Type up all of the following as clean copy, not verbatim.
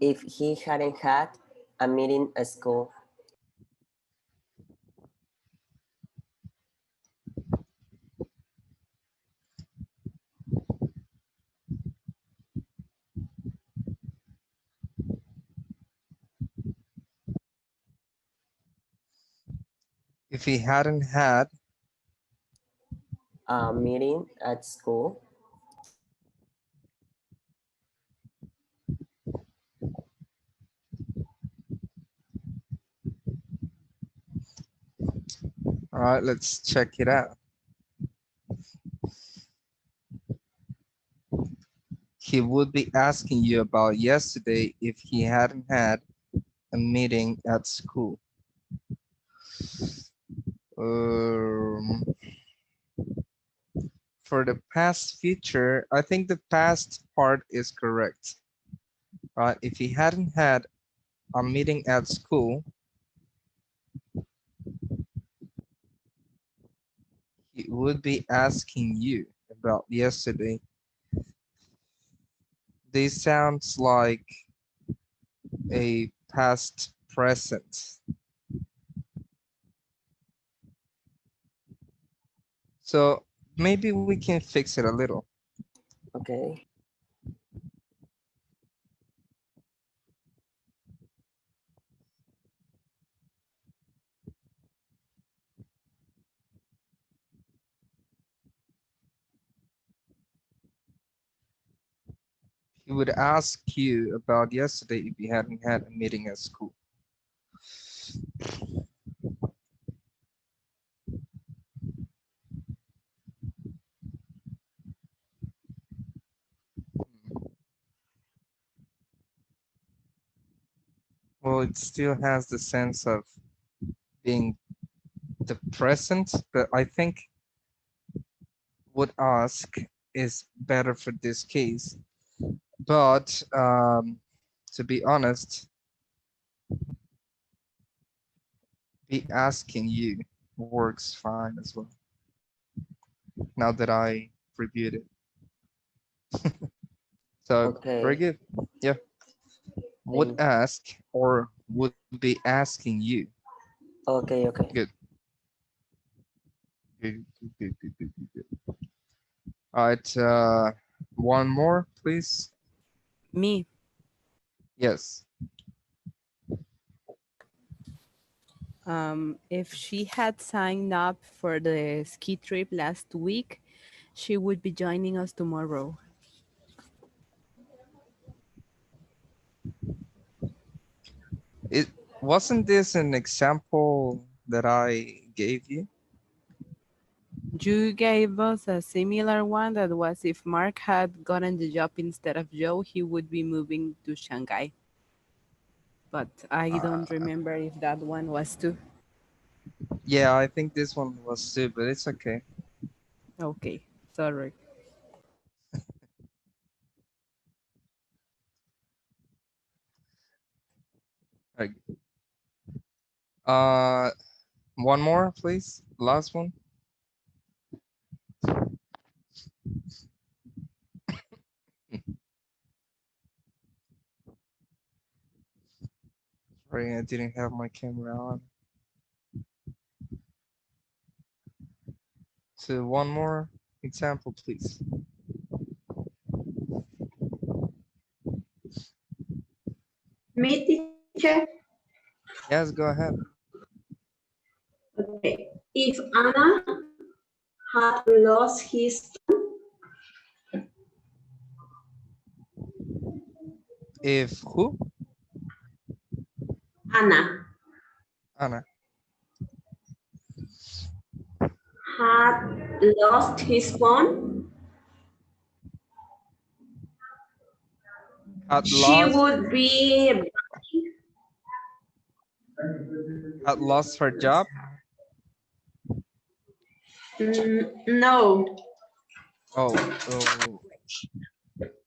if he hadn't had a meeting at school. If he hadn't had, A meeting at school. all right, let's check it out. He would be asking you about yesterday if he hadn't had a meeting at school. Um, for the past future, I think the past part is correct. Right? If he hadn't had a meeting at school, he would be asking you about yesterday. This sounds like a past present. So maybe we can fix it a little. Okay. He would ask you about yesterday if you hadn't had a meeting at school. Well, it still has the sense of being the present, but I think would ask is better for this case. But to be honest, be asking you works fine as well. Now that I reviewed it. So very Okay. good. Yeah. Would Thank. ask or would be asking you. Okay. Okay. Good. Good, good, good, good, good, good, good. All right. One more, please. Me. Yes. If she had signed up for the ski trip last week, she would be joining us tomorrow. It wasn't this an example that I gave you? You gave us a similar one that was if Mark had gotten the job instead of Joe, he would be moving to Shanghai. But I don't Uh, remember if that one was too. yeah, I think this one was too, but it's okay. Okay, sorry. All right. Uh, one more, please. Last one. Sorry, I didn't have my camera on. So one more example, please. Me, teacher. Yes, go ahead. Okay. If Anna had lost his If who? Anna Anna. had lost his phone, Had she lost would be had lost her job. no. Oh, oh.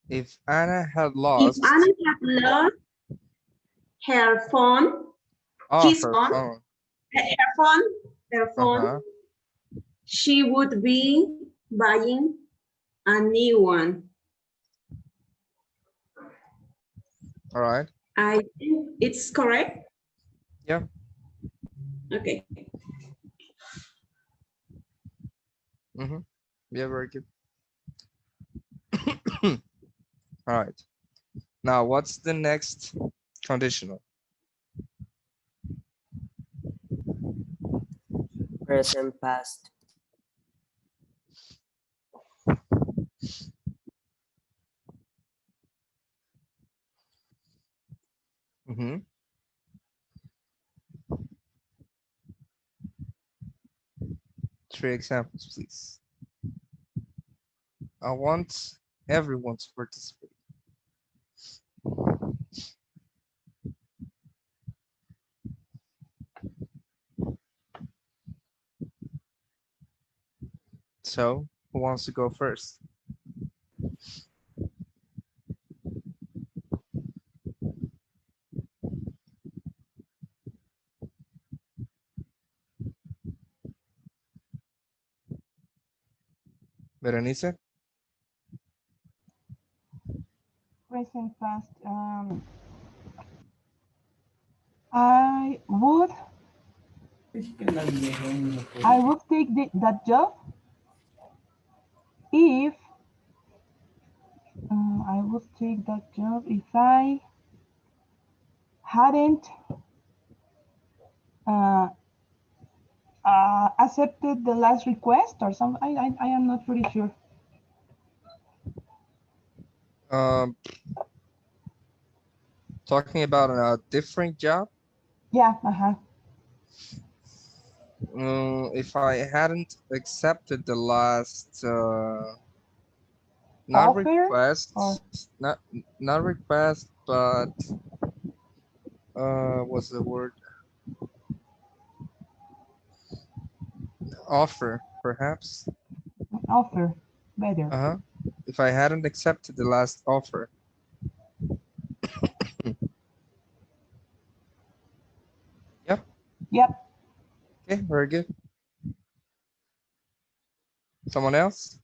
If Anna had If Anna lost had lost her phone, his her phone, phone. her phone, her phone, Uh-huh. she would be buying a new one. All right. I think it's correct. Yeah. Okay. Mm-hmm. Yeah, very good. All right. Now, what's the next conditional? present past, Mm-hmm. Three examples, please. I want everyone to participate. So, who wants to go first? Berenice? Present past. I would take that job if I would take that job if I hadn't uh, accepted the last request or something. I am not pretty sure. Um, Talking about a different job. Yeah. If I hadn't accepted the last, not Offer request, or not request, but what's the word? Offer, perhaps. offer better. Uh-huh. If I hadn't accepted the last offer. Yep. Yep. Okay, very good. Someone else?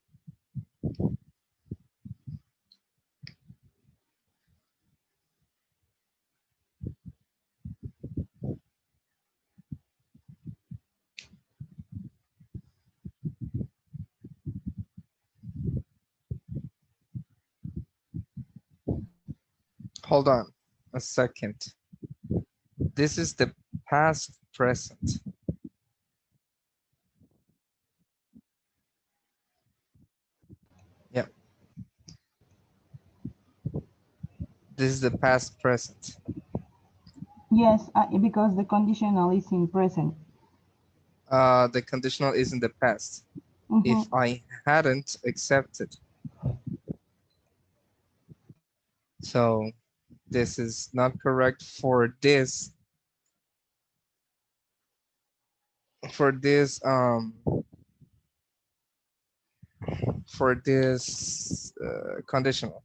Hold on a second. This is the past present. Yep. This is the past present. Yes, because the conditional is in present. The conditional is in the past. Mhm. If I hadn't accepted. So this is not correct for this. For this conditional.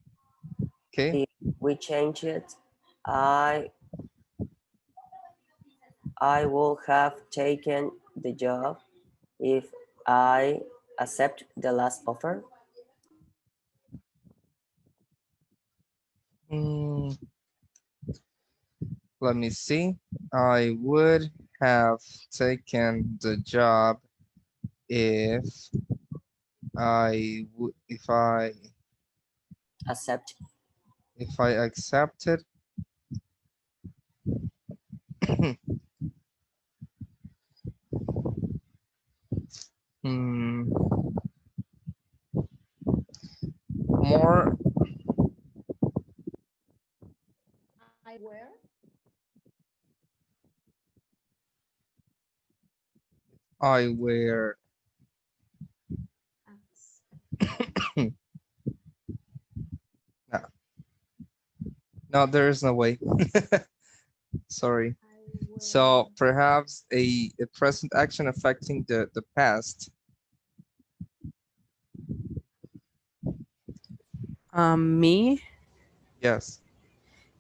Okay. if we change it, I I would have taken the job if I accept the last offer. Mm, let me see. I would have taken the job if Accept. if I accepted. Hmm, more I were no, no, there is no way. Sorry. So perhaps a present action affecting the past. Me, Yes.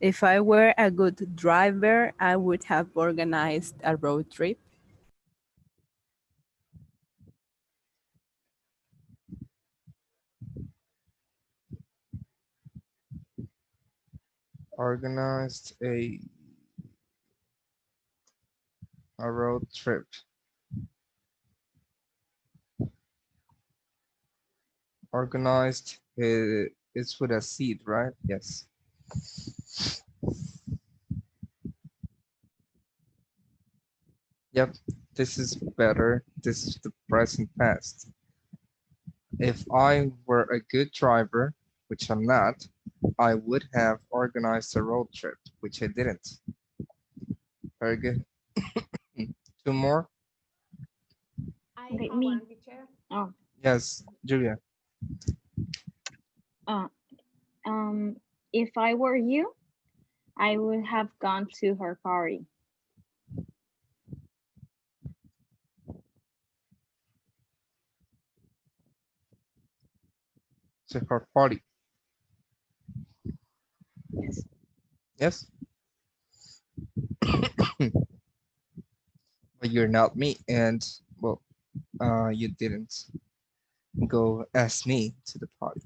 if I were a good driver, I would have organized a road trip. Organized a road trip. Organized it's with a seed, right? Yes. Yep, this is better. This is the present past. If I were a good driver, which I'm not, I would have organized a road trip, which I didn't. Very good. Two more? Okay, me. Oh, Yes, Julia. uh, um, if I were you, I would have gone to her party. To her party. Yes. Yes, but you're not me, and well, you didn't go as me to the party.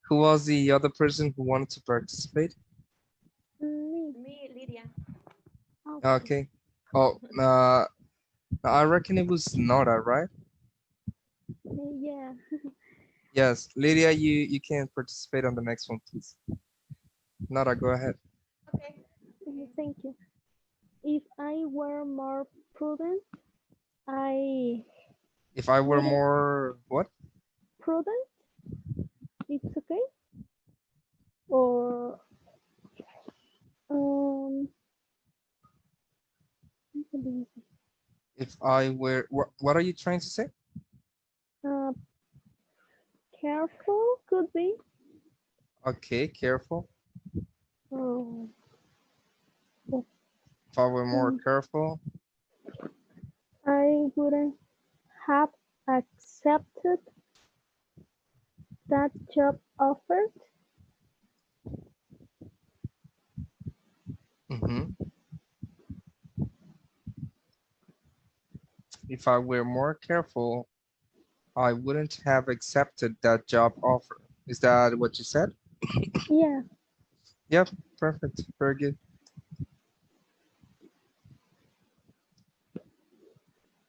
Who was the other person who wanted to participate? Me, Lydia. Okay. Oh, I reckon it was Nora, right? Yeah. Yes, Lydia, you can participate on the next one, please. Nora, go ahead. Okay. Thank you. If I were more prudent, I If I were wouldn't. more what? Prudent? It's okay. Or um, If I were what are you trying to say? uh, careful could be. Okay, careful. Oh, If I were more um, careful, I wouldn't have accepted that job offer. hmm if I were more careful, I wouldn't have accepted that job offer. Is that what you said? Yeah. Yep, perfect. Very good.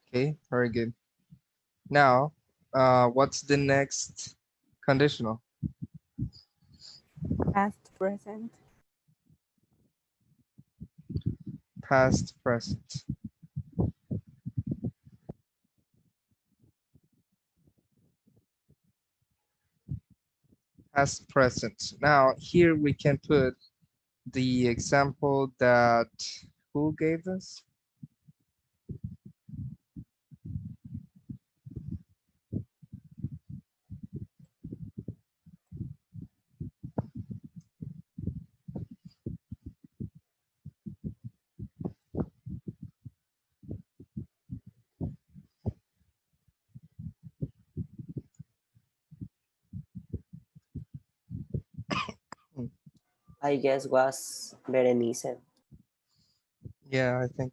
Okay, very good. Now, what's the next conditional? Past, present. Past, present. Past, present. Now, here we can put the example that who gave us? I guess was Berenice. Yeah, I think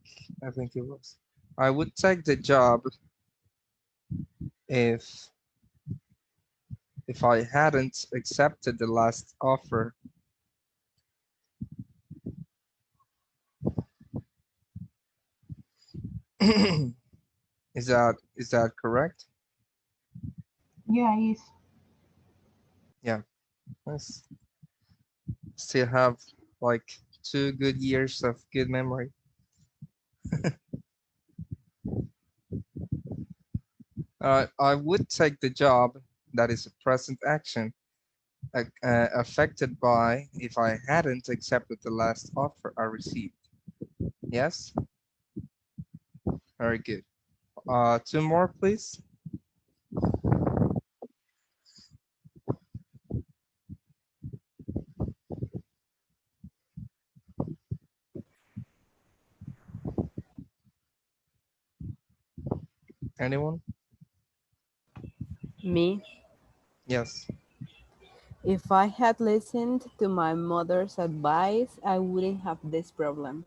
it was. I would take the job if I hadn't accepted the last offer. Is that correct? Yeah, is. Yeah. Let's still have like 2 good years of good memory. I would take the job that is a present action affected by if I hadn't accepted the last offer I received. Yes, very good. Two more, please. Anyone? Me. Yes. If I had listened to my mother's advice, I wouldn't have this problem.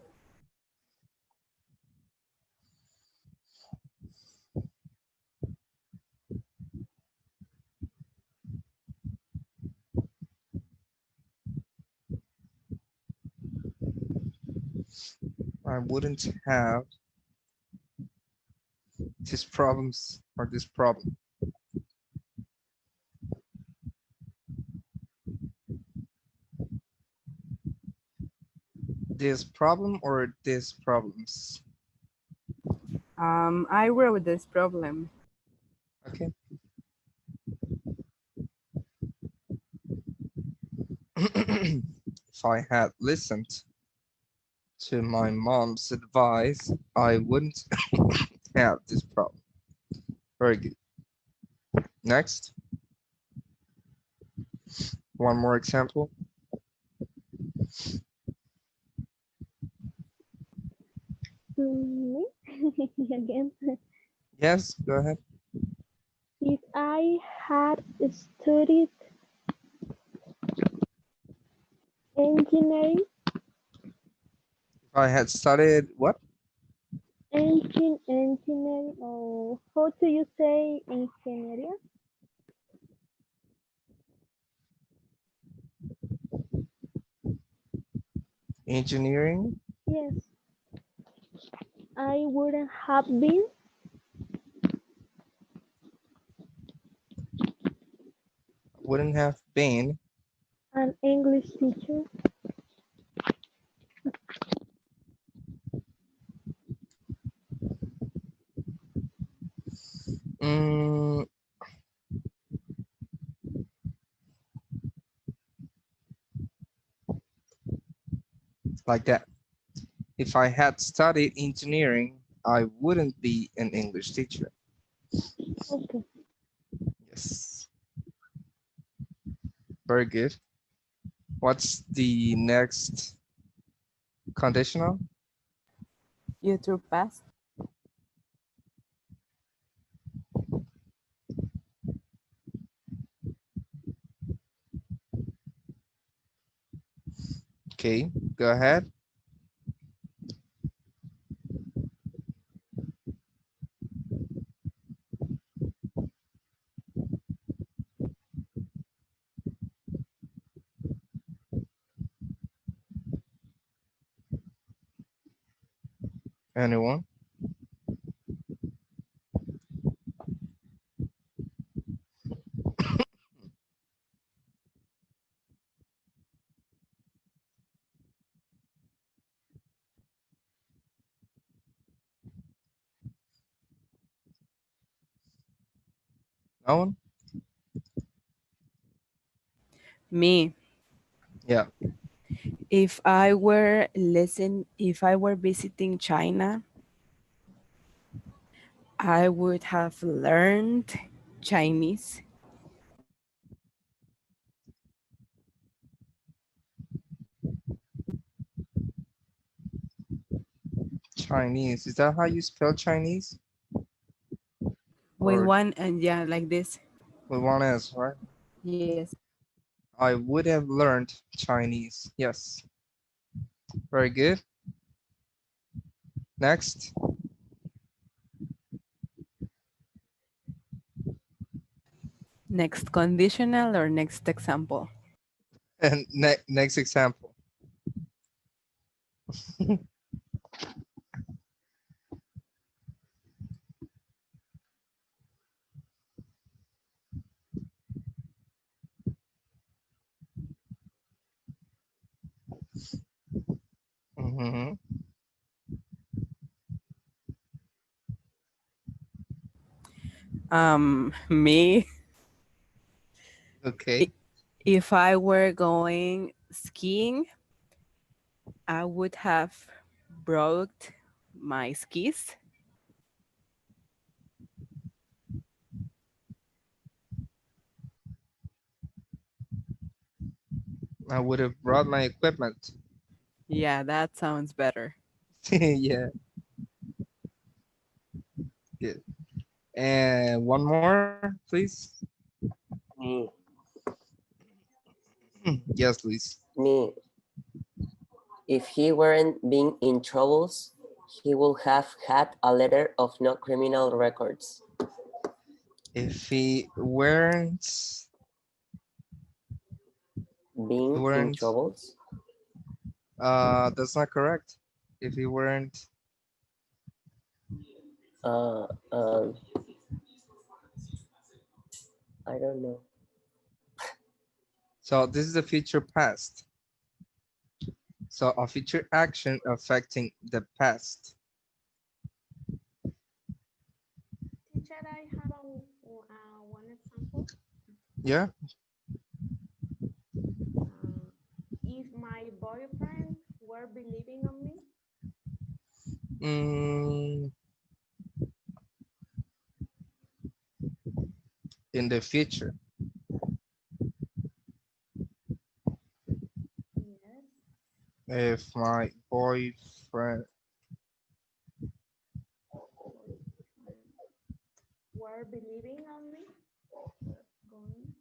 I wouldn't have these problems or this problem. This problem or these problems. I wrote this problem. Okay. If I had listened to my mom's advice, I wouldn't have this problem. Very good. Next, one more example. Me again. Yes, go ahead. If I had studied engineering, If I had studied what? engineering, or how do you say engineering? Engineering, Yes, I wouldn't have been wouldn't have been. an English teacher. Mm, like that. If I had studied engineering, I wouldn't be an English teacher. Okay. Yes, very good. What's the next conditional? Future past. Okay, go ahead. Anyone? No one? Me. Yeah. If I were visiting China, I would have learned Chinese. Chinese. Is that how you spell Chinese? With Or one and yeah, like this. with one S, right? Yes. I would have learned Chinese. Yes. Very good. Next. Next conditional or next example? And next example. Mhm. Me. Okay. If I were going skiing, I would have brought my skis. I would have brought my equipment. Yeah, that sounds better. Yeah. Good. And one more, please. Me, Yes, please. me. If he weren't being in troubles, he would have had a letter of no criminal records. If he weren't, Being in weren't, troubles? that's not correct. if he weren't. Uh, um, I don't know. So this is the future past. So a future action affecting the past. Teacher, I have one example. Yeah. If my boyfriend were believing on me, Mm, in the future. yes, If my boyfriend boyfriend were believing on me, going,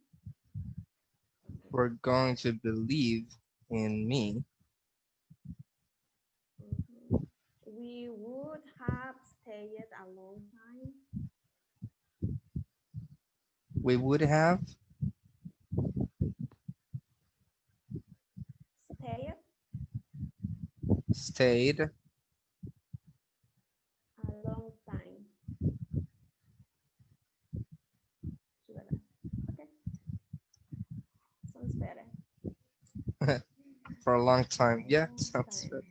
were going to believe in me, mhm, we would have stayed a long time. we would have Stayed stayed a long time together. Okay, sounds better. for a long time. A Yeah, long sounds time. good.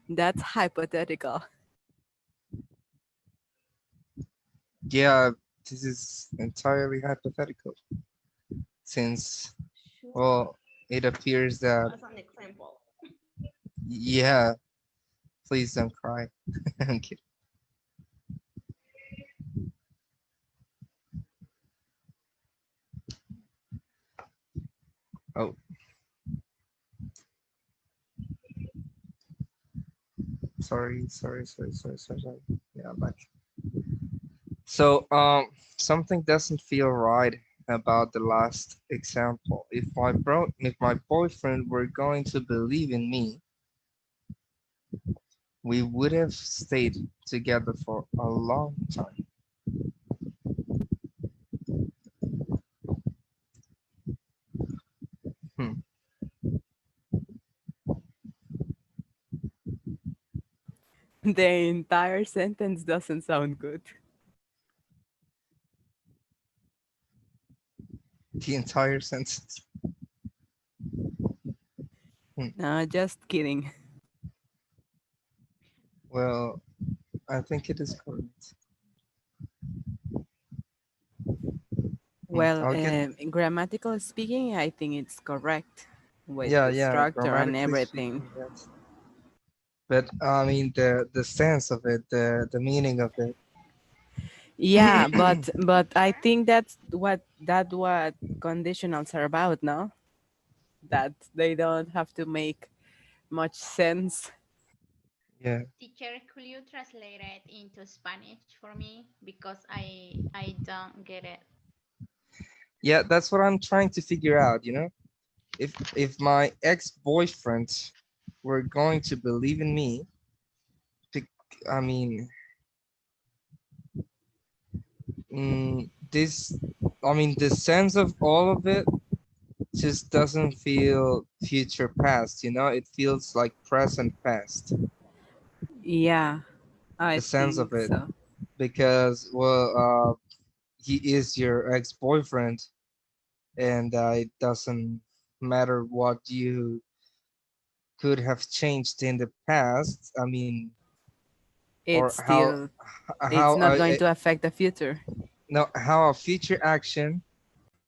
That's hypothetical. Yeah, this is entirely hypothetical since, Sure. well, it appears that, As an example. yeah, please don't cry. I'm kidding. Oh, sorry. Yeah, I'm back. So, something doesn't feel right about the last example. If my boyfriend were going to believe in me, we would have stayed together for a long time. Hmm. The entire sentence doesn't sound good. The entire sentence. Hmm. No, just kidding. Well, I think it is correct. Well, I'll get, grammatical speaking, I think it's correct with yeah, the yeah, structure and grammatically everything. speaking, yes. But I mean the sense of it, the meaning of it. Yeah, but I think that's what conditionals are about, no? That they don't have to make much sense. Yeah. Teacher, could you translate it into Spanish for me? Because I don't get it. Yeah, that's what I'm trying to figure out, you know? If my ex-boyfriend were going to believe in me, I mean, this, I mean, the sense of all of it just doesn't feel future past, you know? It feels like present past, Yeah, I the sense of think it, so. because, well, he is your ex-boyfriend, and it doesn't matter what you could have changed in the past. I mean, or It's still it's how not going to affect the future. no, how a future action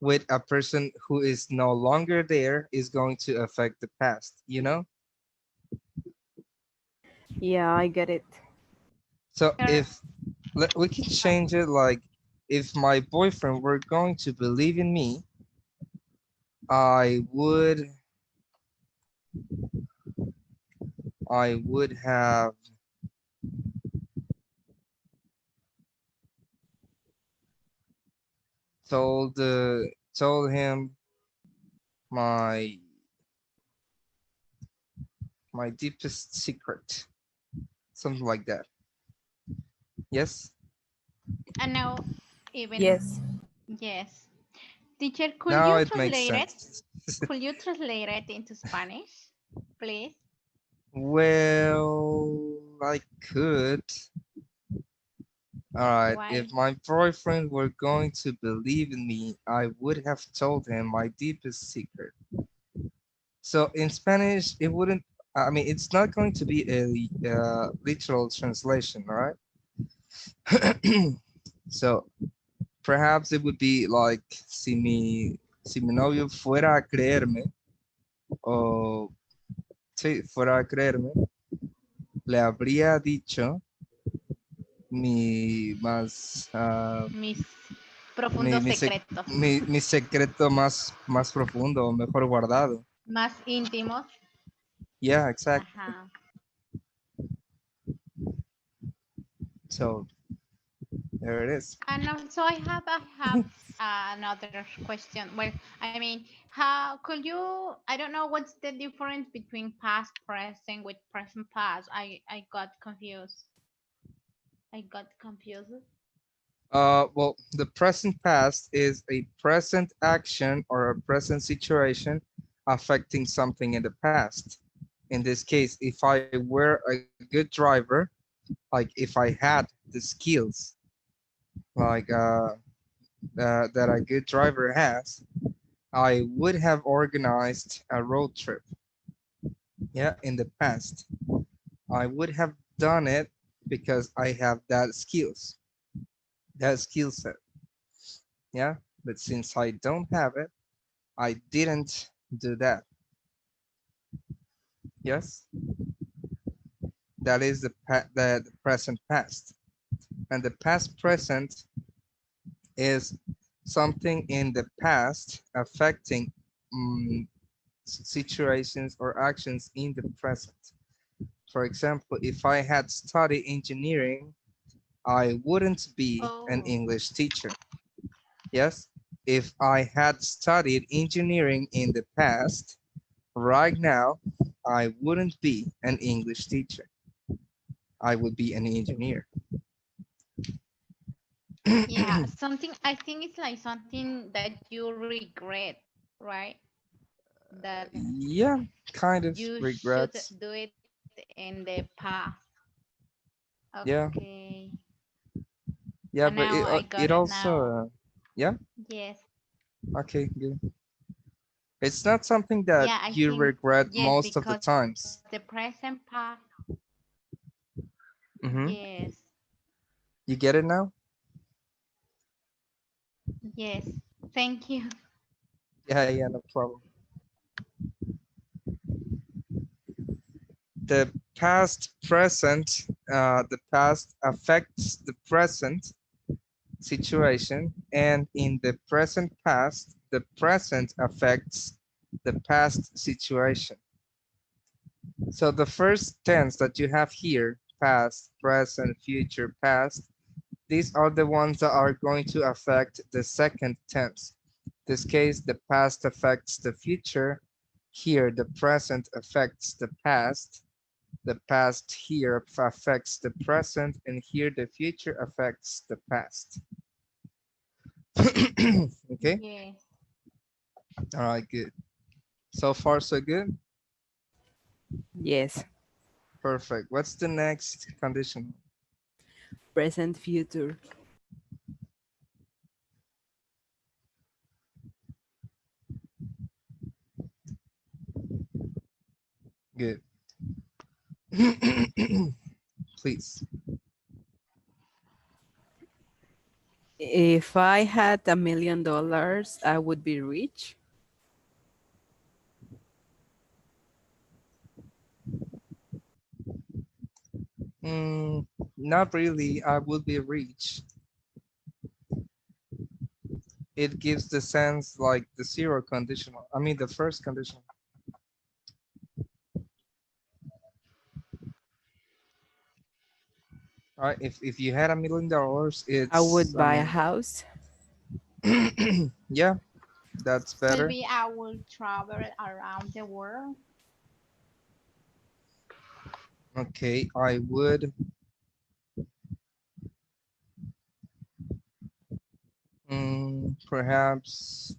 with a person who is no longer there is going to affect the past, you know? Yeah, I get it. So Teacher, if we can change it, like if my boyfriend were going to believe in me, I would I would have told him my my deepest secret, something like that. Yes. and now even Yes. yes. Teacher, could Now you it makes translate it? sense. Could you translate it into Spanish, please? Well, I could. All right, Why? if my boyfriend were going to believe in me, I would have told him my deepest secret. So in Spanish, it wouldn't, I mean, it's not going to be a literal translation, all right? So perhaps it would be like, si mi novio fuera a creerme, o sí, fuera a creerme, le habría dicho mi más, Mis mi, profundos mi, sec- secretos, mi secreto más profundo, mejor guardado. más íntimos. Yeah, exactly. Ajá. So there it is. And also, I have another question. Well, I mean, how could you? I don't know what's the difference between past present with present past. I got confused. I got confused. Well, the present past is a present action or a present situation affecting something in the past. In this case, if I were a good driver, like if I had the skills like that a good driver has, I would have organized a road trip. Yeah, in the past, I would have done it because I have that skill set. Yeah, but since I don't have it, I didn't do that. Yes, that is the present past, and the past present is something in the past affecting situations or actions in the present. For example, if I had studied engineering, I wouldn't be an Oh, English teacher. Yes, if I had studied engineering in the past, right now, I wouldn't be an English teacher. I would be an engineer. yeah. Something. I think it's like something that you regret, right? That Yeah, kind of you should regrets. do it in the past. Yeah, Okay. yeah, Now but I got it it now. also, yeah, Yes. okay, good. It's not something Yeah, that I you think regret yes, most of because the the times. present past. Mm-hmm. Yes. You get it now? Yes. Thank you. Yeah, no problem. The past present, the past affects the present situation, and in the present past, the present affects the past situation. So the first tense that you have here, past, present, future, past, these are the ones that are going to affect the second tense. In this case, the past affects the future. Here, the present affects the past. The past here affects the present, and here the future affects the past. Okay, Yes. all right, good. So far, so good. Yes. Perfect. What's the next condition? Present future. Good. Please. If I had $1 million, I would be rich. Not really. I would be rich. It gives the sense like the zero conditional. I mean, the first conditional. All right. If you had $1 million, I it's, would I buy a mean, house. yeah, that's better. Maybe I will travel around the world. Okay, I would perhaps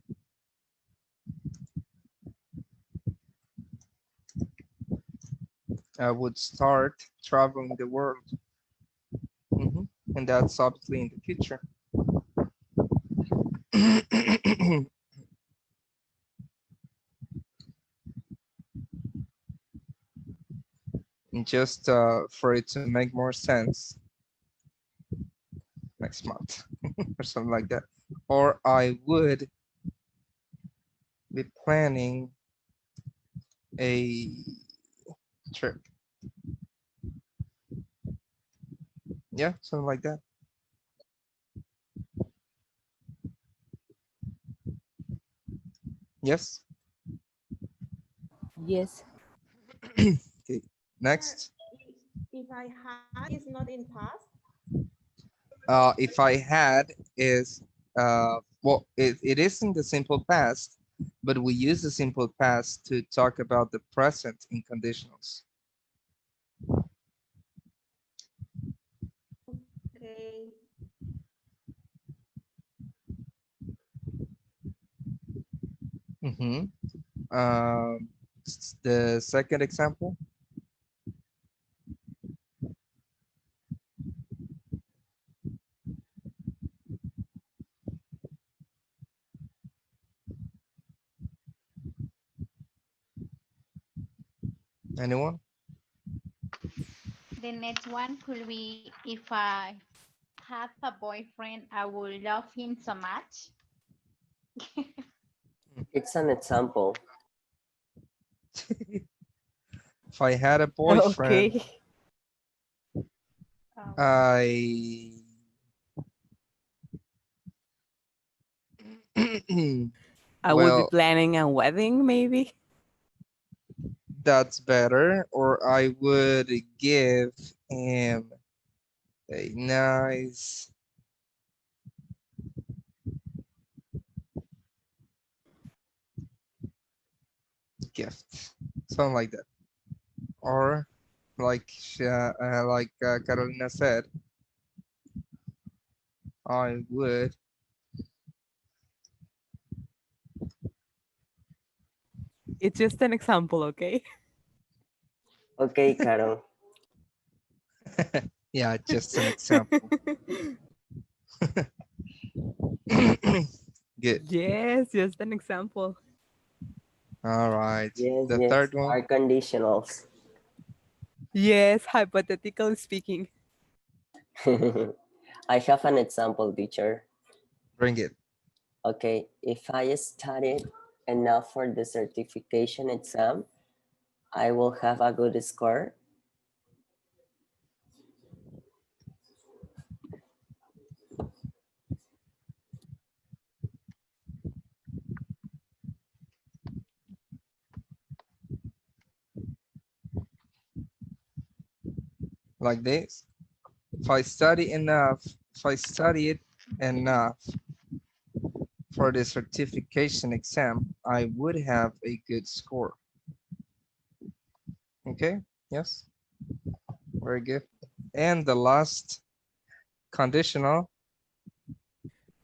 I would start traveling the world. And that's obviously in the future. And just for it to make more sense, next month or something like that. Or I would be planning a trip. Yeah, something like that. Yes. Yes. Okay. Next. If I had is not in past. If I had is well, it is in the simple past, but we use the simple past to talk about the present in conditionals. Okay. Mm-hmm. The second example. Anyone? The next one could be if I have a boyfriend, I will love him so much. It's an example. If I had a boyfriend, Okay. I I would be well, planning a wedding, maybe. that's better. Or I would give him a nice gift, something like that. Or like Carolina said, I would It's just an example, okay? Okay, Carol. yeah, just an example. Good. Yes, just an example. All right. Yes, The yes, third one, are conditionals. Yes, hypothetically speaking. I have an example, teacher. bring it. Okay, if I studied enough for the certification exam, I will have a good score. Like this. If I studied enough for the certification exam, I would have a good score. Okay, yes, very good. And the last conditional,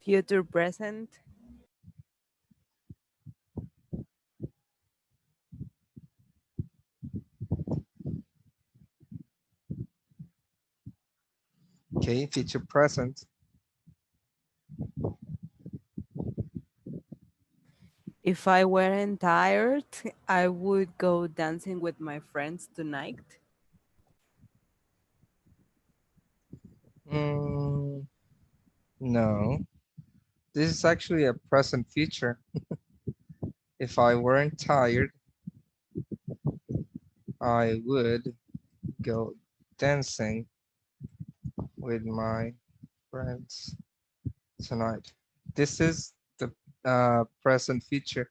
Future present. okay, future present. If I weren't tired, I would go dancing with my friends tonight. Mm, no, this is actually a present future. If I weren't tired, I would go dancing with my friends tonight. This is the present future.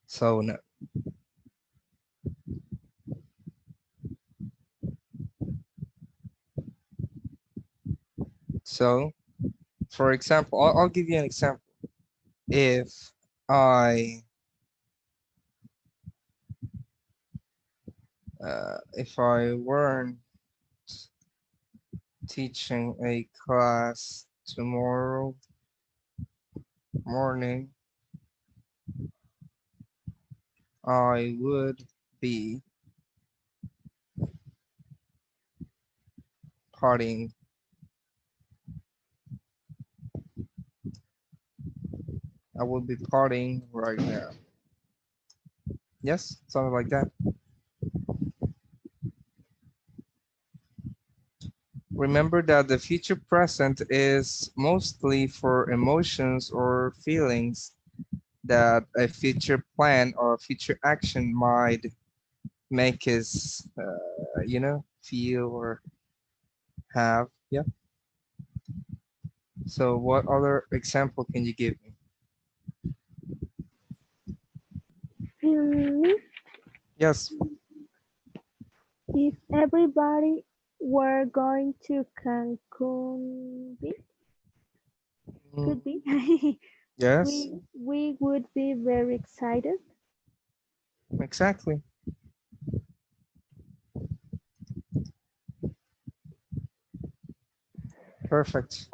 So no. So for example, I'll give you an example. If I if I weren't teaching a class tomorrow morning, I would be partying. I would be partying right now. Yes, something like that. Remember that the future present is mostly for emotions or feelings that a future plan or future action might make us, feel or have. Yeah. So what other example can you give me? Me, Yes. if everybody were going to Cancun, Mm, could be, yes, we would be very excited. exactly. Perfect.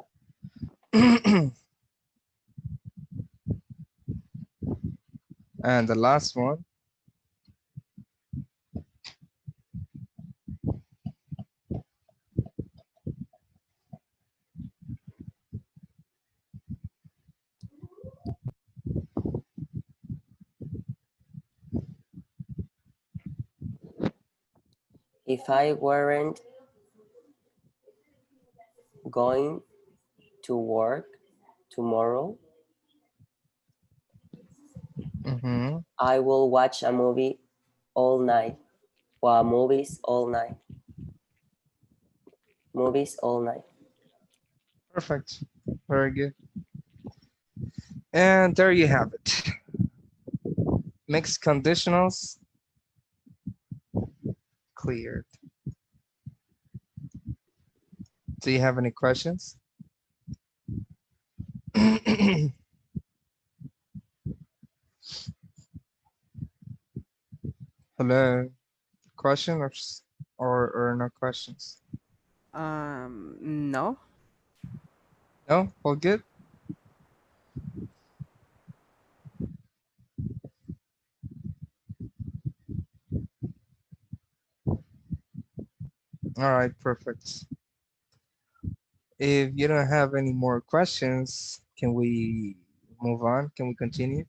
And the last one. If I weren't going to work tomorrow, Mm-hmm. I will watch a movie all night. Well, movies all night. Movies all night. Perfect. Very good. And there you have it. Mixed conditionals cleared. Do you have any questions? Hello. Question or no questions? No. No? All good? All right, perfect. If you don't have any more questions, can we move on? Can we continue?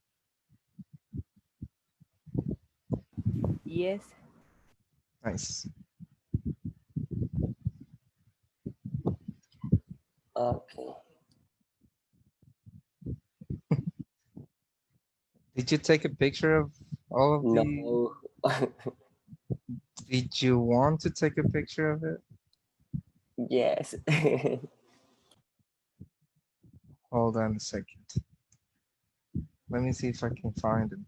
Yes. Nice. Okay. Did you take a picture of all of the, No. did you want to take a picture of it? Yes. Hold on a second. Let me see if I can find it.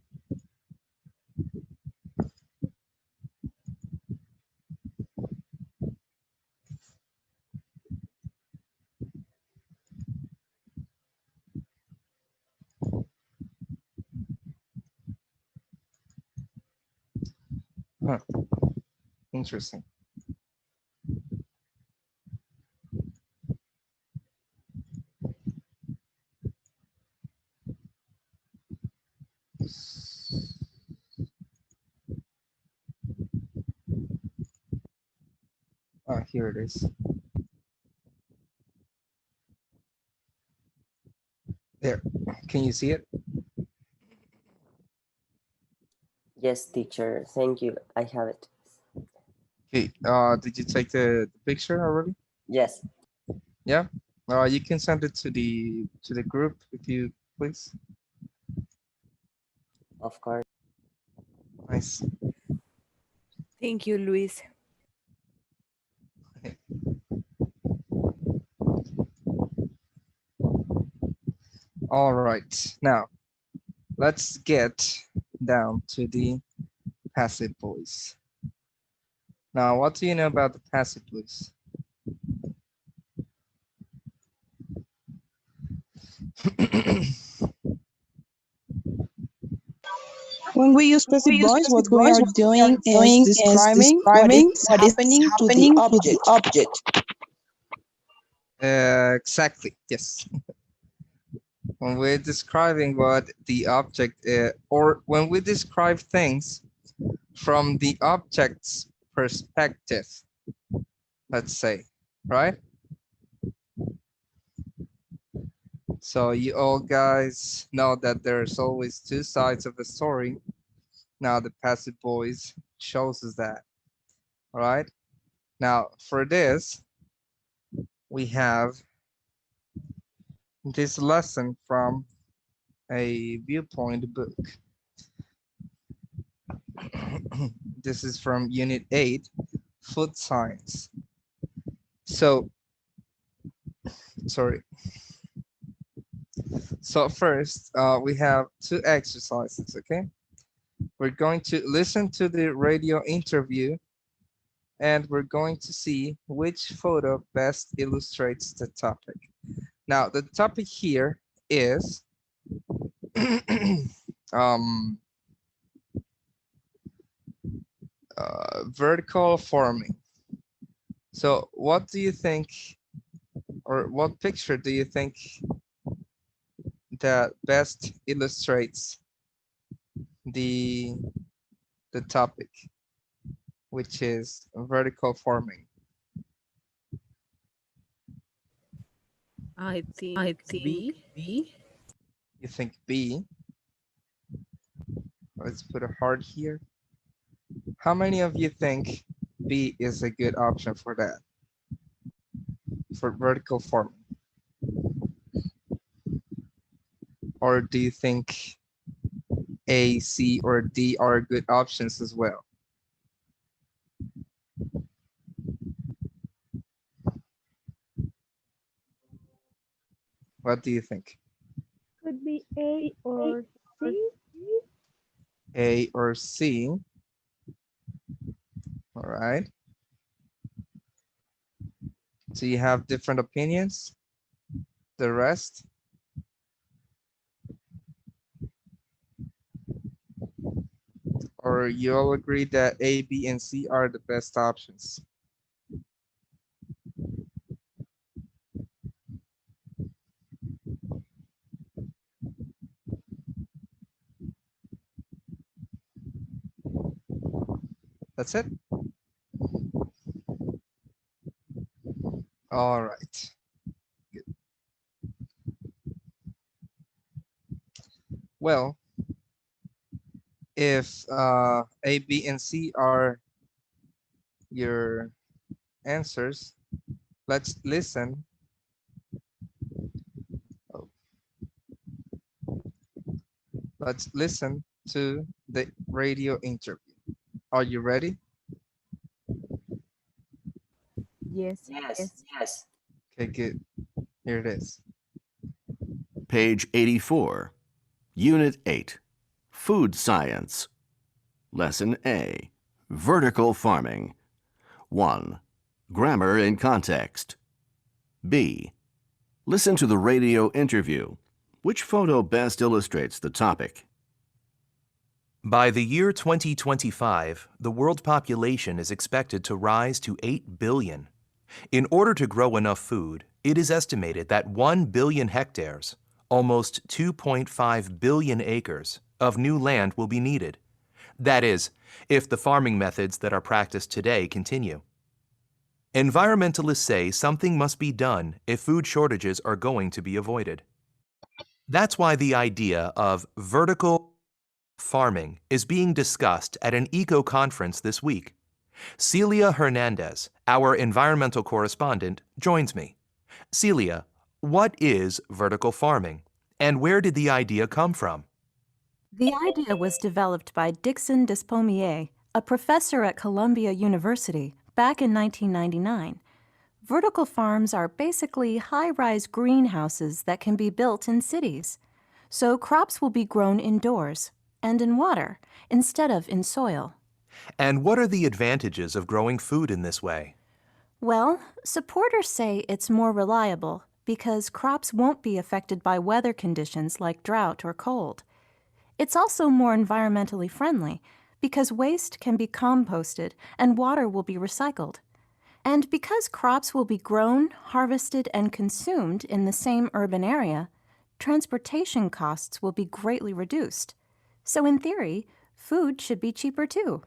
Huh, interesting. Ah, here it is. There. Can you see it? Yes, teacher. Thank you. I have it. Okay. Did you take the picture already? Yes, Yeah. You can send it to the group if you please. of course. Nice. Thank you, Luis. All right. Now let's get down to the passive voice. Now, what do you know about the passive voice? When we use passive voice, what we are doing is describing what is happening to the object. Exactly. Yes. when we're describing what the object is, or when we describe things from the object's perspective, let's say, right? So you all guys know that there's always two sides of a story. Now the passive voice shows us that, all right? Now for this, we have this lesson from a viewpoint book. This is from Unit 8, Food Science. So, sorry. So first, we have two exercises, okay? We're going to listen to the radio interview and we're going to see which photo best illustrates the topic. Now, the topic here is vertical farming. So what do you think, or what picture do you think that best illustrates the topic, which is vertical farming? I think B. You think B? Let's put a heart here. How many of you think B is a good option for that? For vertical farming? Or do you think A, C, or D are good options as well? What do you think? Could be A or C. A or C? All right. So you have different opinions? The rest? Or you all agree that A, B, and C are the best options? That's it? All right. Good. Well, if A, B, and C are your answers, let's listen. Oh. Let's listen to the radio interview. Are you ready? Yes. Yes. Okay, good. Here it is. Page 84, Unit 8, Food Science. Lesson A, Vertical Farming. 1. Grammar in context. B. Listen to the radio interview. Which photo best illustrates the topic? By the year 2025, the world population is expected to rise to 8 billion. In order to grow enough food, it is estimated that 1 billion hectares, almost 2.5 billion acres, of new land will be needed. That is, if the farming methods that are practiced today continue. Environmentalists say something must be done if food shortages are going to be avoided. That's why the idea of vertical farming is being discussed at an eco-conference this week. Celia Hernandez, our environmental correspondent, joins me. Celia, what is vertical farming, and where did the idea come from? The idea was developed by Dixon Despommier, a professor at Columbia University, back in 1999. Vertical farms are basically high-rise greenhouses that can be built in cities. So crops will be grown indoors and in water instead of in soil. And what are the advantages of growing food in this way? Well, supporters say it's more reliable because crops won't be affected by weather conditions like drought or cold. It's also more environmentally friendly because waste can be composted and water will be recycled. And because crops will be grown, harvested, and consumed in the same urban area, transportation costs will be greatly reduced. So in theory, food should be cheaper too.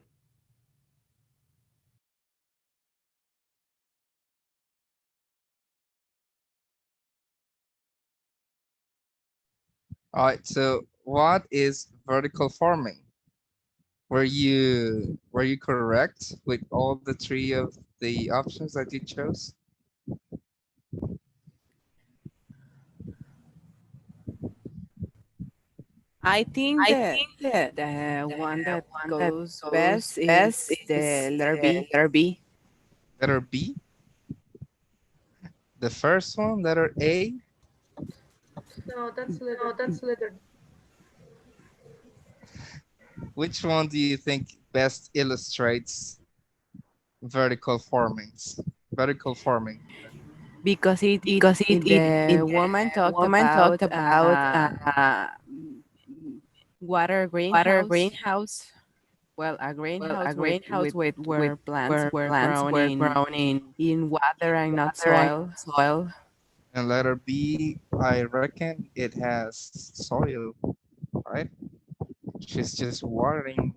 All right, so what is vertical farming? Were you correct with all the three of the options that you chose? I think that the one that goes best is the letter B. Letter B, the first one, letter A. No, that's letter D. Which one do you think best illustrates vertical farming? Because the woman talked about water greenhouse. Well, a greenhouse with where plants were grown in water and not soil. And letter B, I reckon it has soil, right? She's just watering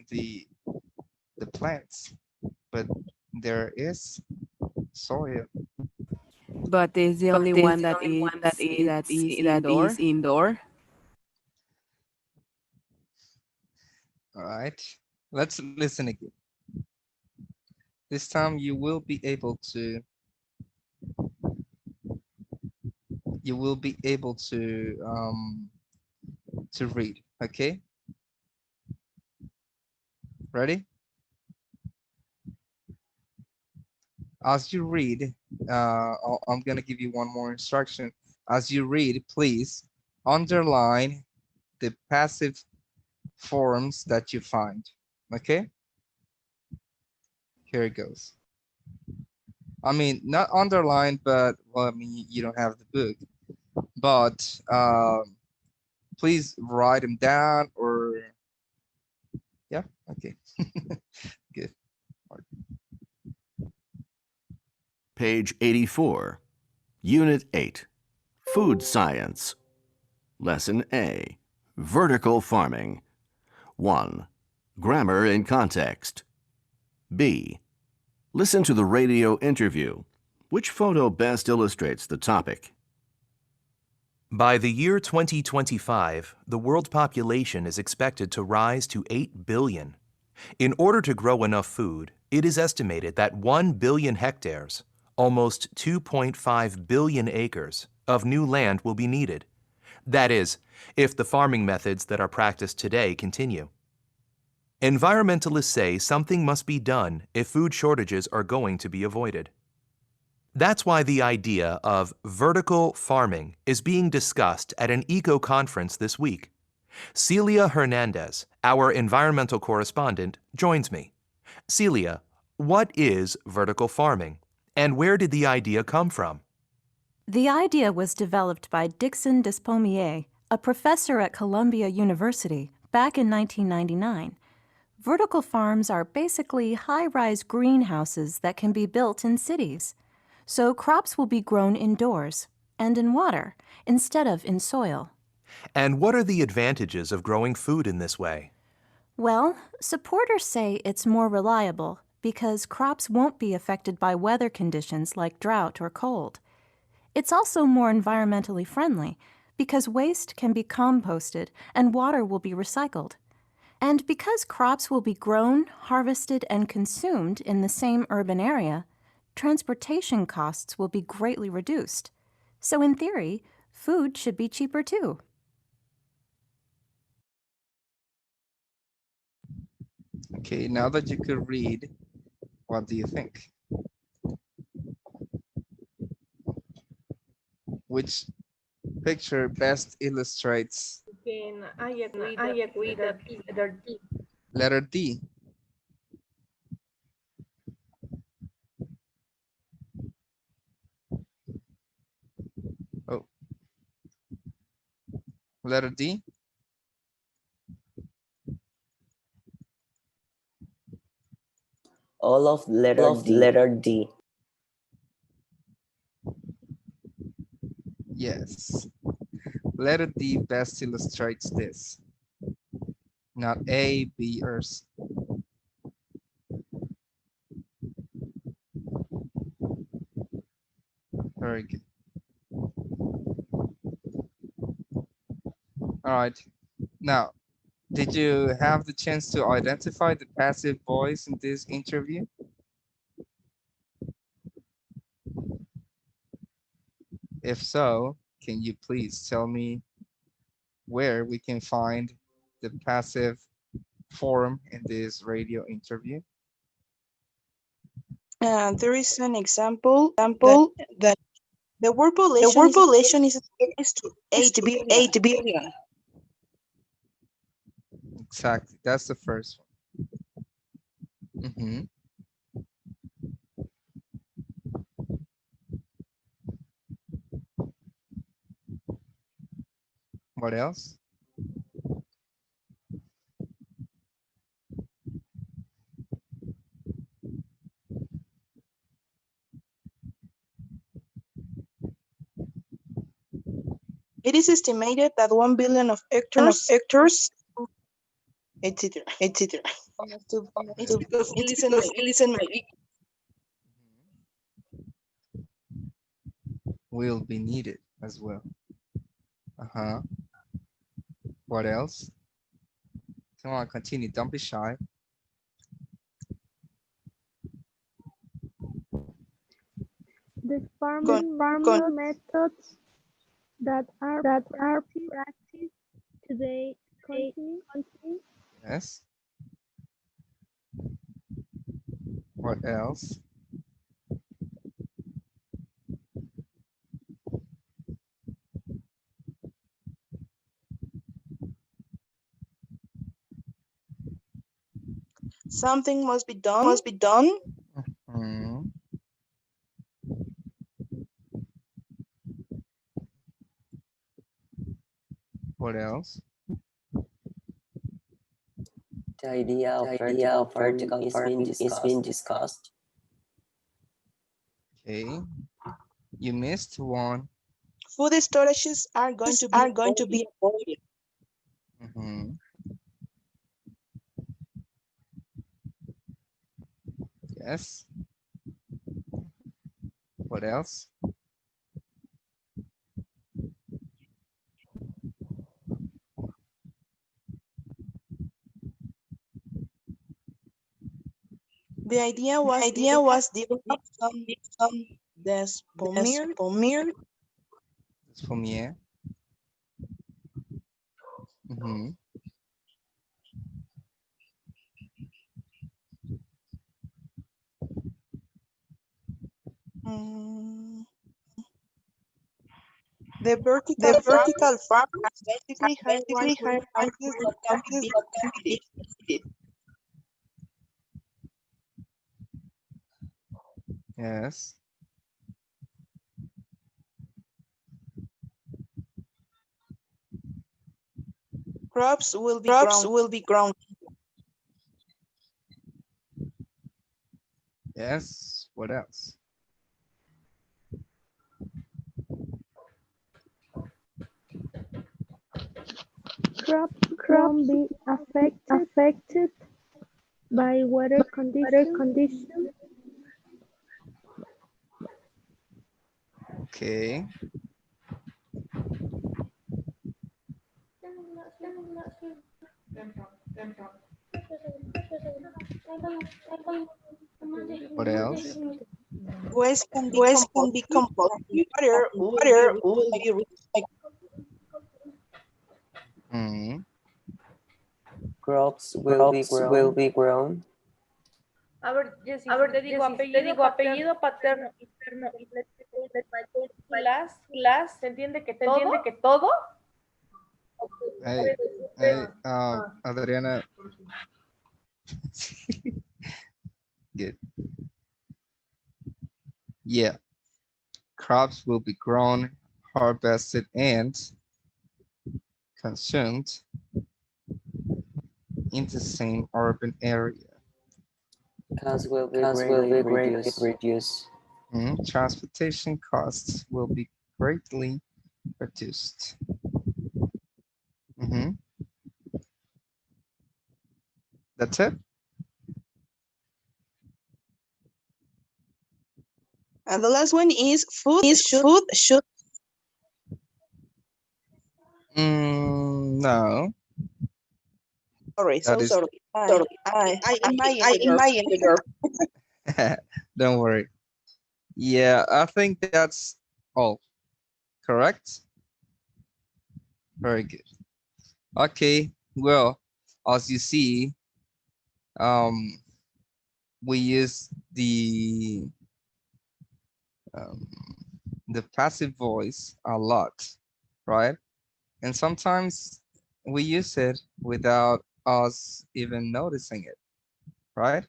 the plants, but there is soil. But it's the only one that is indoor. All right, let's listen again. This time you will be able to read. Okay, ready? As you read, I'm gonna give you one more instruction. As you read, please underline the passive forms that you find. Okay, here it goes. I mean, not underline, but well, I mean, you don't have the book, but please write them down or yeah, okay, good. Page 84, Unit 8, Food Science. Lesson A, Vertical Farming. 1. Grammar in context. B. Listen to the radio interview. Which photo best illustrates the topic? By the year 2025, the world population is expected to rise to 8 billion. In order to grow enough food, it is estimated that 1 billion hectares, almost 2.5 billion acres, of new land will be needed. That is, if the farming methods that are practiced today continue. Environmentalists say something must be done if food shortages are going to be avoided. That's why the idea of vertical farming is being discussed at an eco-conference this week. Celia Hernandez, our environmental correspondent, joins me. Celia, what is vertical farming, and where did the idea come from? The idea was developed by Dixon Despommier, a professor at Columbia University, back in 1999. Vertical farms are basically high-rise greenhouses that can be built in cities. So crops will be grown indoors and in water instead of in soil. And what are the advantages of growing food in this way? Well, supporters say it's more reliable because crops won't be affected by weather conditions like drought or cold. It's also more environmentally friendly because waste can be composted and water will be recycled. And because crops will be grown, harvested, and consumed in the same urban area, transportation costs will be greatly reduced. So in theory, food should be cheaper too. Okay, now that you could read, what do you think? Which picture best illustrates Then I agree that letter D. letter D? Oh, letter D? All of letter D. Yes. Letter D best illustrates this. Not A, B, or C. Very good. All right. Now, did you have the chance to identify the passive voice in this interview? If so, can you please tell me where we can find the passive form in this radio interview? There is an example that Example that the word the population word population is to is 8 to be billion. 8 billion. Exactly, that's the first one. What else? It is estimated that 1 billion of hectares, Hectares, etc. etc. It's because I listen my Listen, my will be needed as well. Uh-huh. What else? Come on, continue. Don't be shy. The Con- farming methods that are practiced today continue. Yes. What else? something must be done. Must be done. Mhm. What else? The idea of vertical farming is being discussed. Okay. You missed one. Food storages are going to be Are going to avoided. be avoided. Mhm. Yes. What else? The idea The was idea developed was developed from from Despomir. It's from here. Mhm. Mm, the The vertical farm vertical farms are are basically high-rise basically high warehouses that can be that can be distributed. Yes. crops will be Crops grown. will be grown. Yes. What else? Crops Crops won't be will be affected affected by weather by weather conditions. conditions. Okay. What else? Waste can be Waste can be composted. composted. Water will be Water will recycled. be recycled. Hmm. Crops will be Crops will grown. be grown. A ver, Jessy, A si ver, te digo si te apellido digo paterno, apellido paterno, interno, interno, y let's by class, class, ¿se entiende que ¿se todo? entiende que todo? Hey, hey, Adriana. Good. Yeah, crops will be grown, harvested, and consumed in the same urban area. Costs will be Costs will greatly be greatly reduced. reduced. Transportation costs will be greatly reduced. Mm-hmm. That's it. And the last one is food should. No, Sorry, that so is sorry. I imagine I with your. imagine your. Don't worry. Yeah, I think that's all correct. Very good. Okay. Well, as you see, um, we use um, the passive voice a lot, right? And sometimes we use it without us even noticing it, right?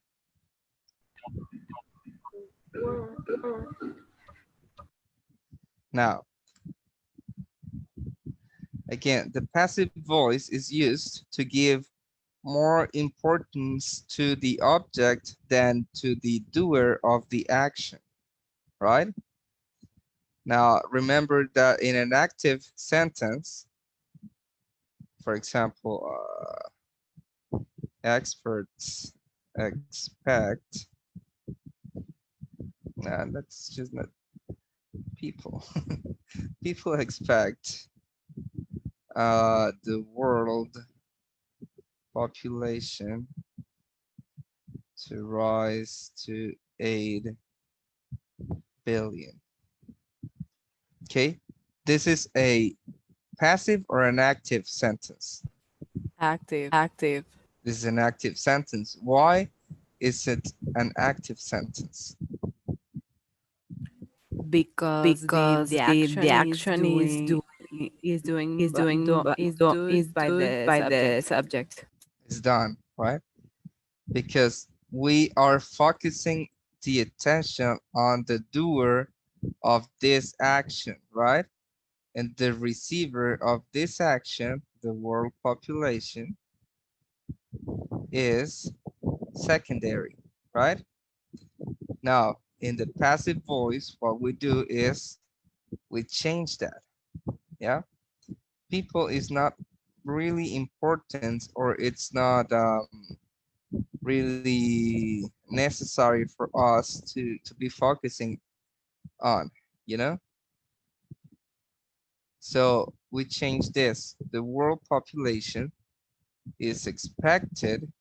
Now, again, the passive voice is used to give more importance to the object than to the doer of the action, right? Now, remember that in an active sentence, for example, experts expect, and that's just not people. People expect the world population to rise to 8 billion. Okay, this is a passive or an active sentence. Active. This is an active sentence. Why is it an active sentence? Because the The action action is by the subject. It's done, right? Because we are focusing the attention on the doer of this action, right? And the receiver of this action, the world population, is secondary, right? Now, in the passive voice, what we do is we change that, yeah? People is not really important, or it's not really necessary for us to be focusing on, you know? So we change this. The world population is expected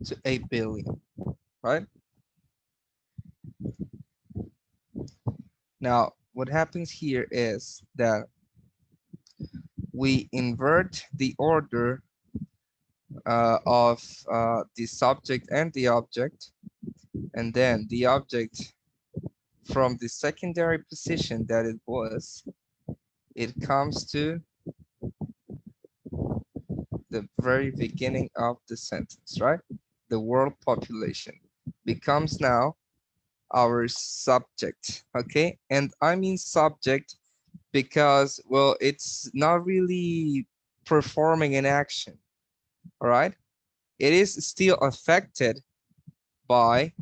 to 8 billion, right? Now, what happens here is that we invert the order of the subject and the object, and then the object from the secondary position that it was, it comes to the very beginning of the sentence, right? The world population becomes now our subject, okay? And I mean subject because, well, it's not really performing an action, all right? It is still affected by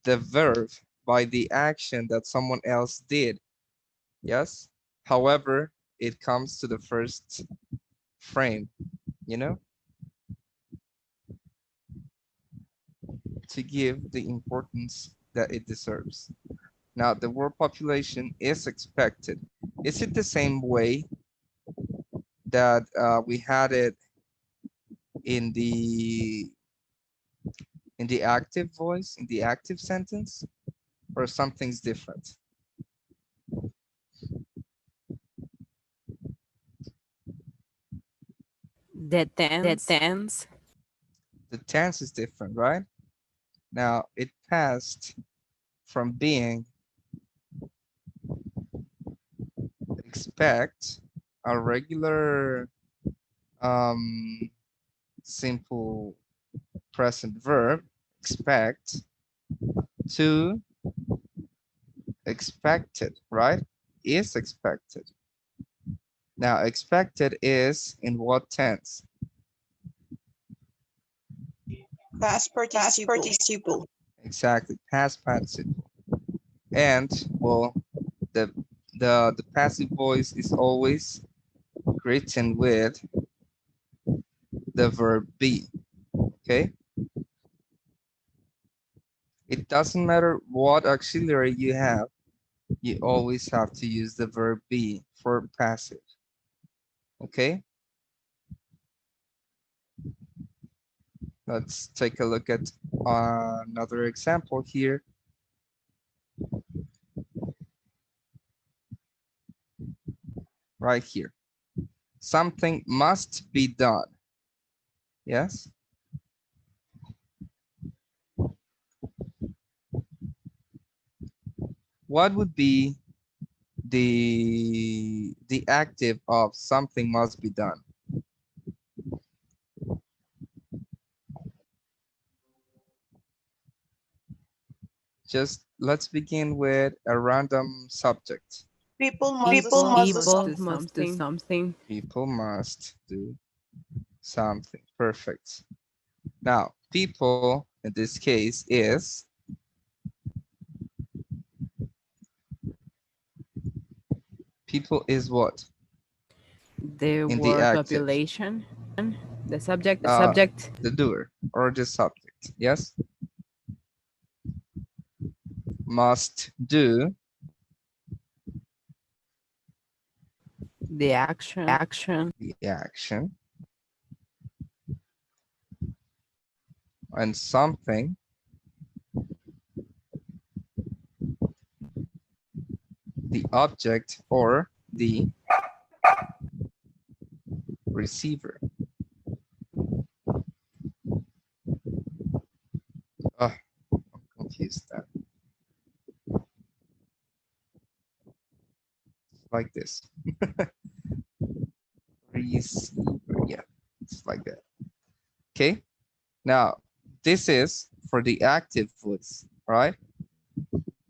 the verb, by the action that someone else did, yes? However, it comes to the first frame, you know, to give the importance that it deserves. Now, the world population is expected. Is it the same way that we had it in the active voice, in the active sentence, or something's different? The tense. The tense is different, right? Now, it passed from being expect, a regular um, simple present verb, expect, to expected, right? Is expected. Now, expected is in what tense? Past participle. Exactly, past participle. And well, the passive voice is always written with the verb be. Okay. It doesn't matter what auxiliary you have, you always have to use the verb be for passive. Okay. Let's take a look at another example here. Right here. Something must be done. Yes. What would be the active of something must be done? Just let's begin with a random subject. People must do People something. must do something. People must do something. Perfect. Now, people in this case is people is what? The In the world active. population. The subject. The doer or the subject. Yes. Must do The action. the action. And something the object or the receiver. I'm confused that. Like this. Receiver. Yeah, it's like that. Okay. Now, this is for the active voice, right?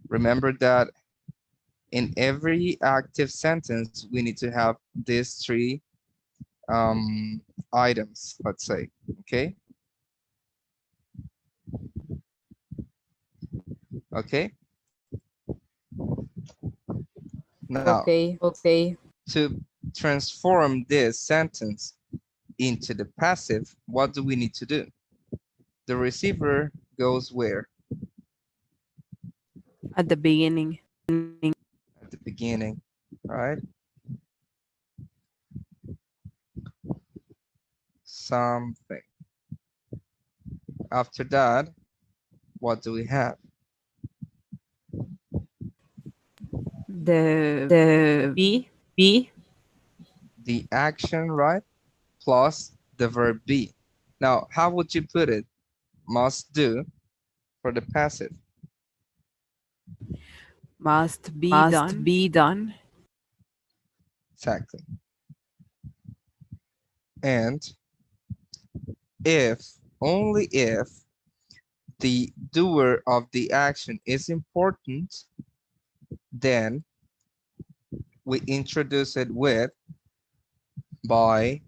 Remember that in every active sentence, we need to have these three items, let's say, okay? Okay. Now, Okay. to transform this sentence into the passive, what do we need to do? The receiver goes where? At the beginning. At the beginning, right? Something. After that, what do we have? The be. The action, right? Plus the verb be. Now, how would you put it? Must do for the passive. Must be done. Exactly. And if, only if, the doer of the action is important, then we introduce it with by.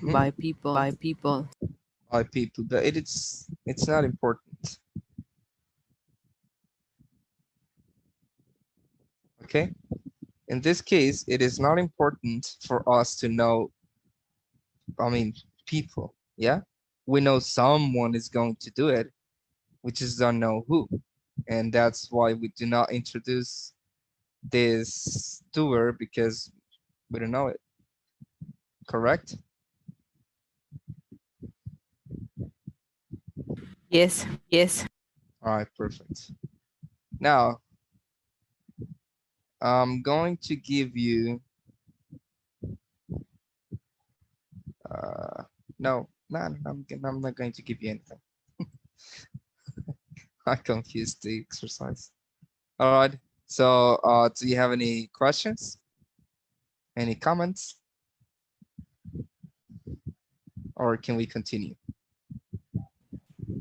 By people. By people, but it's not important. Okay. In this case, it is not important for us to know, I mean, people. Yeah. We know someone is going to do it. We just don't know who. And that's why we do not introduce this doer because we don't know it. Correct? Yes. All right, perfect. Now, I'm going to give you, no, I'm not going to give you anything. I confused the exercise. All right, so do you have any questions? Any comments? Or can we continue?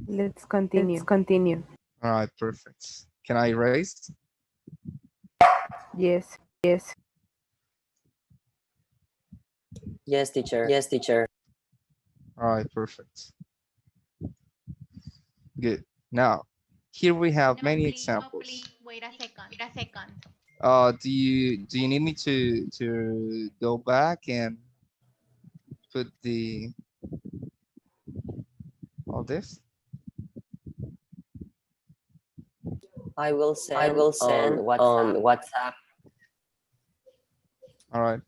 Let's continue. All right, perfect. Can I erase? Yes. Yes, teacher. All right, perfect. Good. Now, here we have No, many please, examples. wait a second. Wait a second. Do you need me to go back and put the all this? I will send on WhatsApp. All right.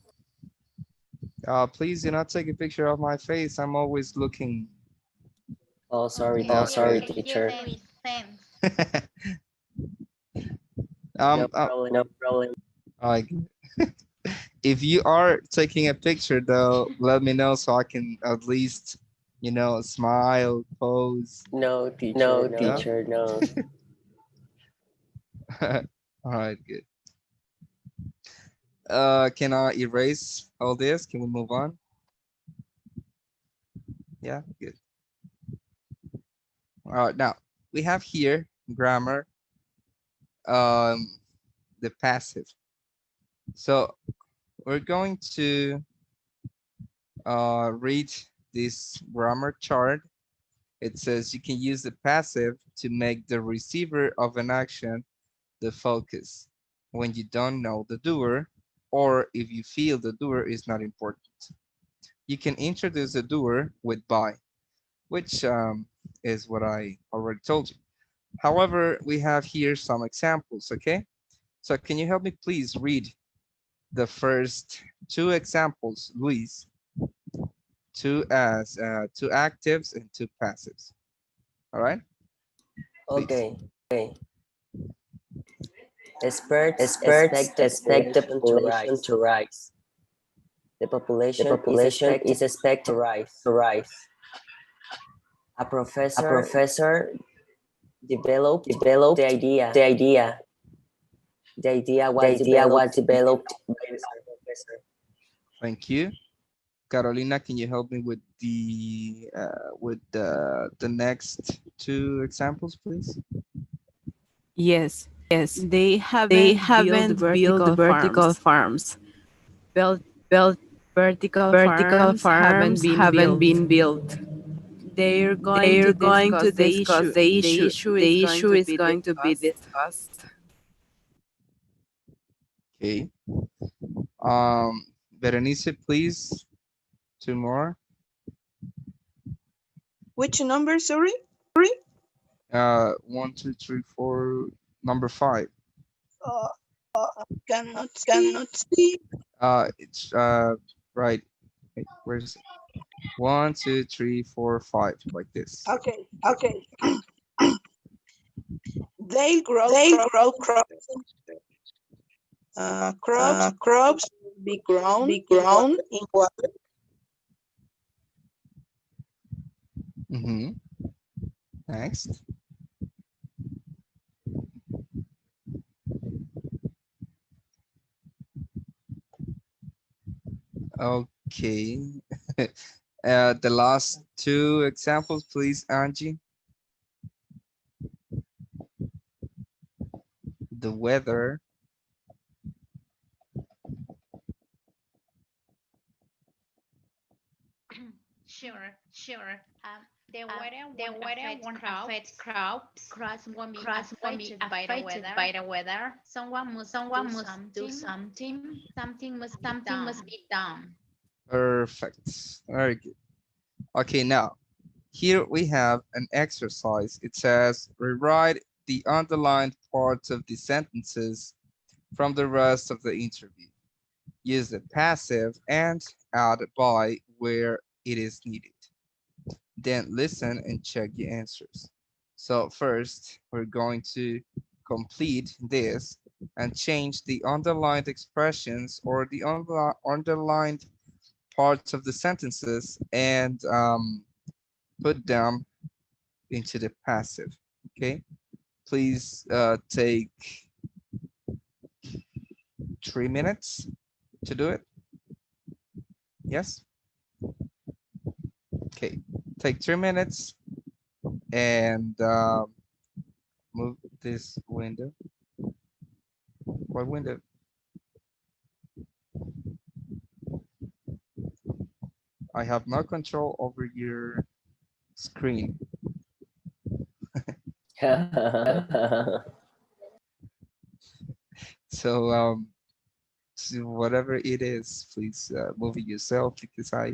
Please do not take a picture of my face. I'm always looking Oh, sorry, not sorry, good. teacher. Thanks. No problem. No problem. Like, if you are taking a picture though, let me know so I can at least, smile, pose. No, No? teacher, no. All right, good. Can I erase all this? Can we move on? Yeah, good. All right, now we have here grammar, the passive. So we're going to read this grammar chart. It says you can use the passive to make the receiver of an action the focus when you don't know the doer, or if you feel the doer is not important. You can introduce the doer with by, which is what I already told you. However, we have here some examples, okay? So can you help me please read the first two examples, Luis? Two actives and two passives. All right? Please. Okay. Experts expect the population to rise. The population is expected to rise. A professor developed the idea. The idea was developed by a professor. Thank you. Carolina, can you help me with the next two examples, please? Yes. They haven't built vertical farms. Built vertical farms haven't been built. They're going to discuss the issue. The issue is going to be discussed. Okay. Berenice, please. Two more. Which number, sorry? 1, 2, 3, 4, number 5. Cannot see. It's right. Wait, where is it? 1, 2, 3, 4, 5, like this. Okay. They grow crops. Crops be grown in water. Next. Okay. The last two examples, please, Angie. The weather. Sure. The weather won't affect crops. Crops won't be affected by the weather. Someone must do something. Something must be done. Perfect. Very good. Okay, now here we have an exercise. It says rewrite the underlined parts of the sentences from the rest of the interview. Use the passive and add by where it is needed. Then listen and check the answers. So first, we're going to complete this and change the underlined expressions or the underlined parts of the sentences and put them into the passive. Okay, please take 3 minutes to do it. Yes. Okay, take 3 minutes and move this window. What window? I have no control over your screen. So whatever it is, please move it yourself because I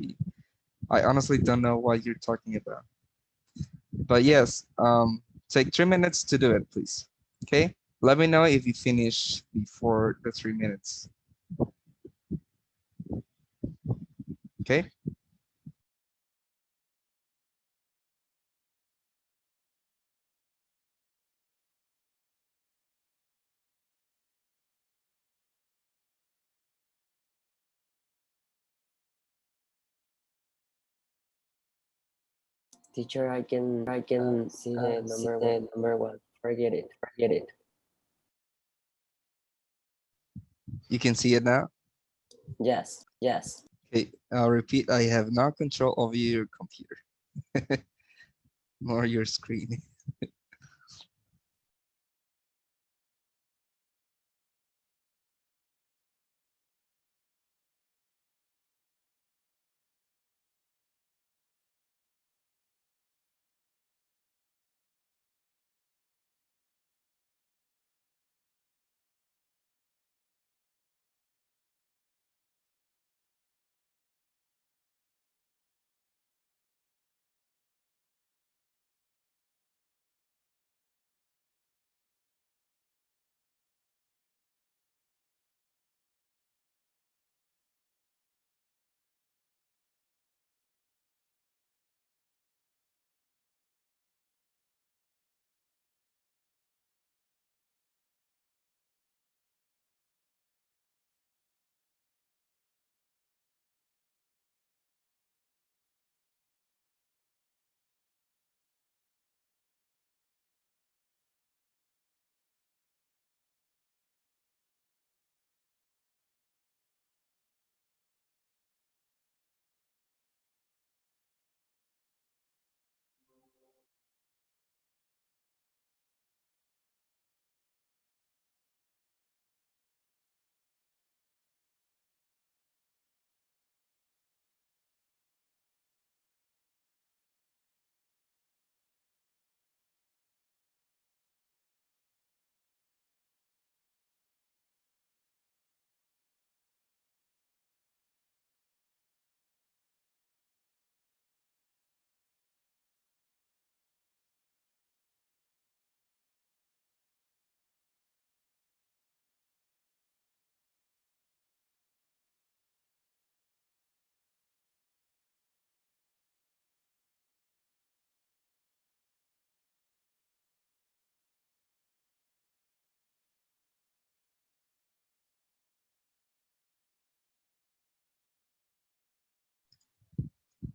honestly don't know what you're talking about. But yes, take 3 minutes to do it, please. Okay. Let me know if you finish before the 3 minutes. Okay. Teacher, I can see the number one. Forget it. Forget it. You can see it now. Yes. Yes. Okay. I'll repeat. I have no control over your computer or your screen.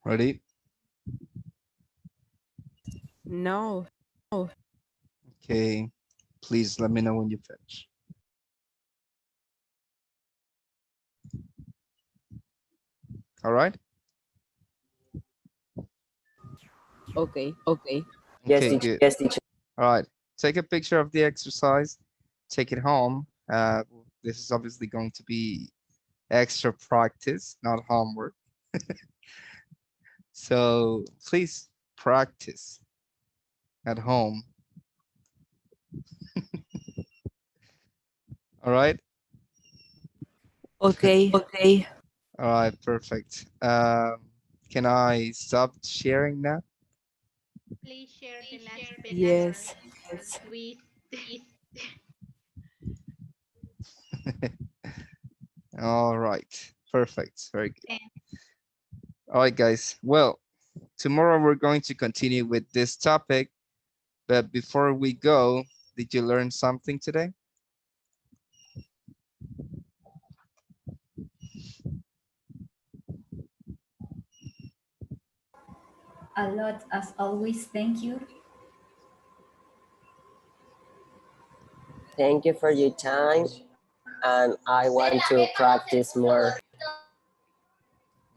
Ready? No. Okay. Please let me know when you finish. All right. Okay. Yes, Okay, teacher. good. Yes, teacher. All right. Take a picture of the exercise. Take it home. This is obviously going to be extra practice, not homework. So please practice at home. All right. Okay. All right. Perfect. Can I stop sharing now? Please share the last picture, Yes. Luis. All right. Perfect. Very good. And All right, guys. Well, tomorrow we're going to continue with this topic. But before we go, did you learn something today? A lot, as always. Thank you. Thank you for your time, and I want to practice more.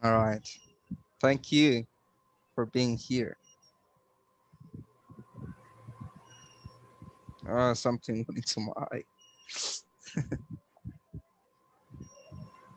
All right. Thank you for being here. Something went into my eye.